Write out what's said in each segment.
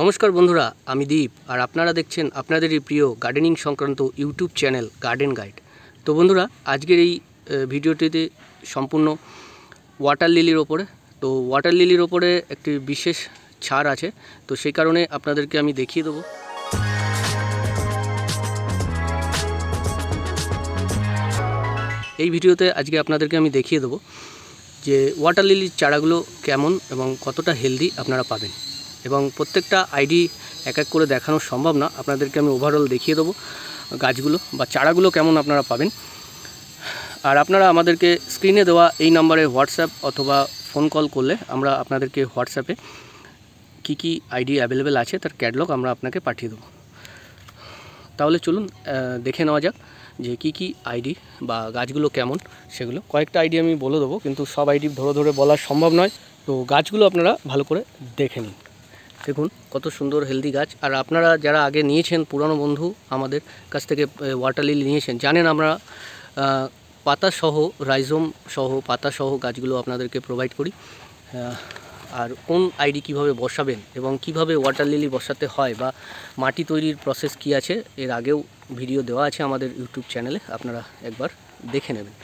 নমস্কার বন্ধুরা, আমি দীপ আর আপনারা দেখছেন আপনাদেরই প্রিয় গার্ডেনিং সংক্রান্ত ইউটিউব চ্যানেল গার্ডেন গাইড। তো বন্ধুরা, আজকের এই ভিডিওটিতে সম্পূর্ণ ওয়াটার লিলির ওপরে। তো ওয়াটার লিলির ওপরে একটি বিশেষ ছাড় আছে, তো সেই কারণে আপনাদেরকে আমি দেখিয়ে দেবো। এই ভিডিওতে আজকে আপনাদেরকে আমি দেখিয়ে দেবো যে ওয়াটার লিলির চারাগুলো কেমন এবং কতটা হেলদি আপনারা পাবেন। এবং প্রত্যেকটা আইডি এক এক করে দেখানো সম্ভব না, আপনাদেরকে আমি ওভারঅল দেখিয়ে দেবো গাছগুলো বা চারাগুলো কেমন আপনারা পাবেন। আর আপনারা আমাদেরকে স্ক্রিনে দেওয়া এই নম্বরে হোয়াটসঅ্যাপ অথবা ফোন কল করলে আমরা আপনাদেরকে হোয়াটসঅ্যাপে কি আইডি অ্যাভেলেবেল আছে তার ক্যাটালগ আমরা আপনাকে পাঠিয়ে দেবো। তাহলে চলুন দেখে নেওয়া যাক যে কি আইডি বা গাছগুলো কেমন। সেগুলো কয়েকটা আইডি আমি বলে দেবো, কিন্তু সব আইডি ধরে বলা সম্ভব নয়। তো গাছগুলো আপনারা ভালো করে দেখে নিন। দেখুন কত সুন্দর হেলদি গাছ। আর আপনারা যারা আগে নিয়েছেন, পুরানো বন্ধু আমাদের কাছ থেকে ওয়াটার লিলি নিয়েছেন, জানেন আমরা পাতাসহ, রাইজোম সহ পাতাসহ গাছগুলো আপনাদেরকে প্রোভাইড করি। আর কোন আইডি কিভাবে বসাবেন এবং কিভাবে ওয়াটার লিলি বসাতে হয় বা মাটি তৈরির প্রসেস কি আছে, এর আগেও ভিডিও দেওয়া আছে আমাদের ইউটিউব চ্যানেলে, আপনারা একবার দেখে নেবেন।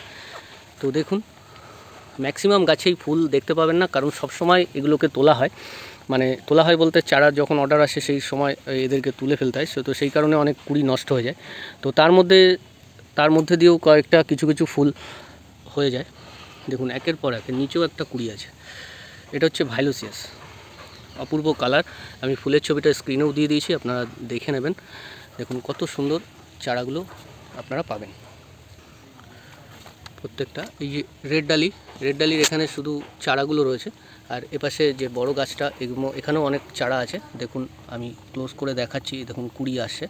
তো দেখুন, ম্যাক্সিমাম গাছেই ফুল দেখতে পাবেন না, কারণ সব সময় এগুলোকে তোলা হয় বলতে চারা যখন অর্ডার আসে সেই সময় এদেরকে তুলে ফেলতে হয়, তো সেই কারণে অনেক কুড়ি নষ্ট হয়ে যায়। তো তার মধ্যে দিয়েও কয়েকটা কিছু ফুল হয়ে যায়। দেখুন একের পর এক নিচেও একটা কুড়ি আছে। এটা হচ্ছে ভাইলোসিয়াস, অপূর্ব কালার। আমি ফুলের ছবিটা স্ক্রিনেও দিয়ে দিয়েছি, আপনারা দেখে নেবেন। দেখুন কত সুন্দর চারাগুলো আপনারা পাবেন প্রত্যেকটা। এই যে রেড ডালির এখানে শুধু চারাগুলো রয়েছে, আর এপাশে যে বড় গাছটা এখানেও অনেক চারা আছে। দেখুন আমি ক্লোজ করে দেখাচ্ছি, দেখুন কুড়ি আসছে।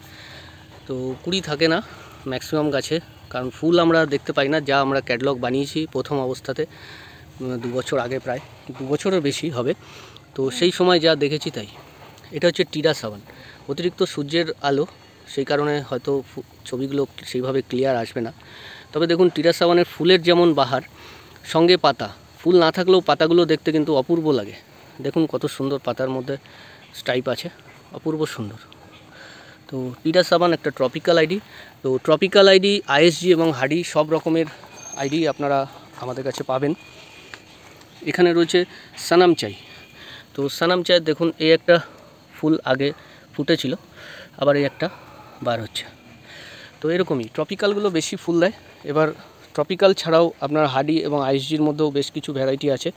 তো কুড়ি থাকে না ম্যাক্সিমাম গাছে, কারণ ফুল আমরা দেখতে পাই না। যা আমরা ক্যাটালগ বানিয়েছি প্রথম অবস্থাতে 2 বছর আগে, প্রায় 2 বছরের বেশি হবে, তো সেই সময় যা দেখেছি তাই। এটা হচ্ছে টিরা সাবান। অতিরিক্ত সূর্যের আলো, সেই কারণে হয়তো ছবিগুলো সেইভাবে ক্লিয়ার আসবে না। তবে দেখুন টিরা সাবানের ফুলের যেমন বাহার, সঙ্গে পাতা, ফুল না থাকলেও পাতাগুলো দেখতে কিন্তু অপূর্ব লাগে। দেখুন কত সুন্দর পাতার মধ্যে স্ট্রাইপ আছে, অপূর্ব সুন্দর। তো টিরা সাবান একটা ট্রপিক্যাল আইডি। তো ট্রপিক্যাল আইডি, আইএসজি এবং হাডি সব রকমের আইডি আপনারা আমাদের কাছে পাবেন। এখানে রয়েছে সানাম চাই। তো সানাম চাই দেখুন, এই একটা ফুল আগে ফুটেছিল, আবার এই একটা বার হচ্ছে। তো এরকমই ট্রপিক্যালগুলো বেশি ফুল দেয়। এবার ট্রপিক্যাল ছাড়াও আপনার হাডি এবং আইএসজির মধ্যেও বেশ কিছু ভ্যারাইটি আছে,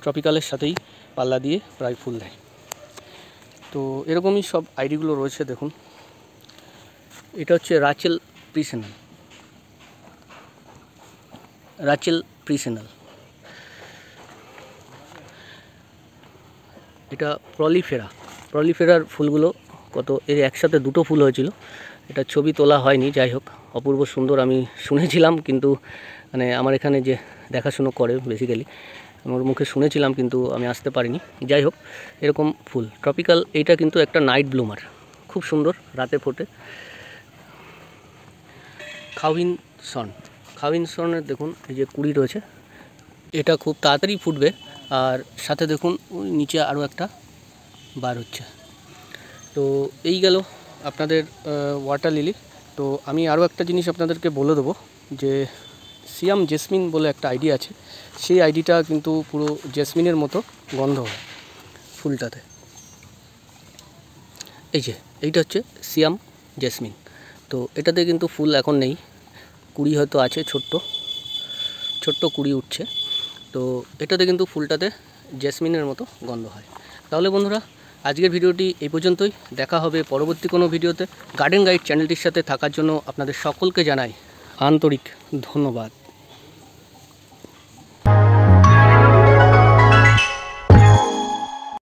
ট্রপিক্যালের সাথেই পাল্লা দিয়ে প্রায় ফুল দেয়। তো এরকমই সব আইডিগুলো রয়েছে। দেখুন এটা হচ্ছে রাচেল প্রিসেনাল। এটা প্রলিফেরার ফুলগুলো কত, এর একসাথে দুটো ফুল হয়েছিল। এটা ছবি তোলা হয়নি, যাই হোক অপূর্ব সুন্দর। আমি শুনেছিলাম, কিন্তু মানে আমার এখানে যে দেখাশুনো করে বেসিক্যালি, আমার মুখে শুনেছিলাম, কিন্তু আমি আসতে পারিনি। যাই হোক এরকম ফুল ট্রপিক্যাল। এইটা কিন্তু একটা নাইট ব্লুমার, খুব সুন্দর, রাতে ফোটে। খাউইনসনের দেখুন এই যে কুড়ি রয়েছে, এটা খুব তাড়াতাড়ি ফুটবে। আর সাথে দেখুন ওই নিচে আরও একটা বার হচ্ছে। তো এই গেল আপনাদের ওয়াটার লিলি। তো আমি আরও একটা জিনিস আপনাদেরকে বলে দেবো যে সিয়াম জেসমিন বলে একটা আইডি আছে। সেই আইডিটা কিন্তু পুরো জেসমিনের মতো গন্ধ হয় ফুলটাতে। এইটা হচ্ছে সিয়াম জেসমিন। তো এটাতে কিন্তু ফুল এখন নেই, কুড়ি হয়তো আছে, ছোট্ট কুড়ি উঠছে। তো এটাতে কিন্তু ফুলটাতে জেসমিনের মতো গন্ধ হয়। তাহলে বন্ধুরা, আজকের ভিডিওটি এই পর্যন্তই। দেখা হবে পরবর্তী কোনো ভিডিওতে। গার্ডেন গাইড চ্যানেলটির সাথে থাকার জন্য আপনাদের সকলকে জানাই আন্তরিক ধন্যবাদ।